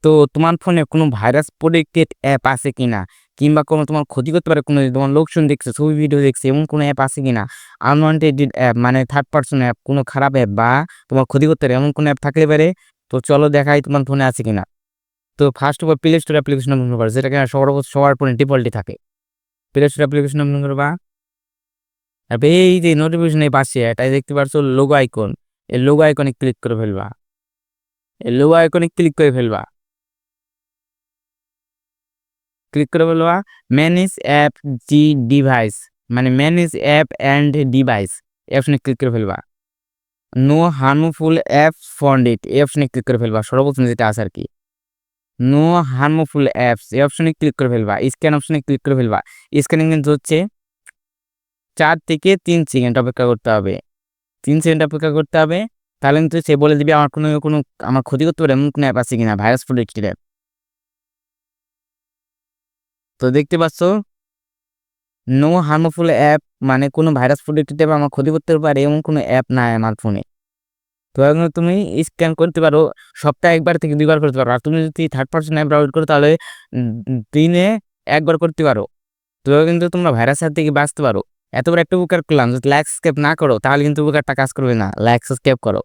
তো তোমার ফোনে কোনো ভাইরাস প্রোটেক্টেড অ্যাপ আছে কিনা? কিংবা কোনো তোমার ক্ষতি করতে পারে কোনো তোমার লোকজন দেখছে, ছবি ভিডিও দেখছে এমন কোনো অ্যাপ আছে কিনা? আনওয়ান্টেড অ্যাপ মানে থার্ড পারসন অ্যাপ, কোনো খারাপ অ্যাপ বা তোমার ক্ষতি করতে পারে এমন কোনো অ্যাপ থাকলে পারে। তো চলো দেখাই তোমার ফোনে আছে কিনা। তো first of all play store application open করবা, যেটা কিনা সবার ফোনে ডিফল্টই থাকে। প্লে স্টোর অ্যাপ্লিকেশন ওপেন করবা। তারপর এই যে নোটিফিকেশন এর পাশে এটা দেখতে পারছো লোগো আইকন, এই লোগো আইকনে ক্লিক করে ফেলবা। এই লোগো আইকনে ক্লিক করে ফেলবা। ক্লিক করে বলবা ম্যানেজ অ্যাপ জি ডিভাইস, মানে ম্যানেজ অ্যাপ অ্যান্ড ডিভাইস এই অপশনে ক্লিক করে ফেলবা। No harmful apps found it এই অপশনে ক্লিক করে ফেলবা, সর্বপ্রথম যেটা আছে আর কি। নো হার্মফুল অ্যাপস এই অপশনে ক্লিক করে ফেলবা। স্ক্যান অপশনে ক্লিক করে ফেলবা। স্ক্যানিং কিন্তু হচ্ছে 4 থেকে 3 সেকেন্ড অপেক্ষা করতে হবে। 3 সেকেন্ড অপেক্ষা করতে হবে। তাহলে কিন্তু সে বলে দিবে আমার কোনো আমার ক্ষতি করতে পারে এমন কোনো অ্যাপ আছে কিনা, ভাইরাস প্রোটেক্টেড অ্যাপ। তো দেখতে পাচ্ছ নো হার্মফুল অ্যাপ মানে কোনো ভাইরাস প্রোটেক্টেড অ্যাপ আমার ক্ষতি করতে পারে এমন কোনো অ্যাপ নাই আমার ফোনে। তো এখন তুমি স্ক্যান করতে পারো, সপ্তাহে 1 বার থেকে 2 বার করতে পারো। আর তুমি যদি থার্ড পারসন অ্যাপ ডাউনলোড করো তাহলে দিনে 1 বার করতে পারো। তো কিন্তু তোমরা ভাইরাসের থেকে বাঁচতে পারো। এত বড় একটা উপকার করলাম, যদি লাইক সাবস্ক্রাইব না করো তাহলে কিন্তু উপকারটা কাজ করবে না। লাইক সাবস্ক্রাইব করো।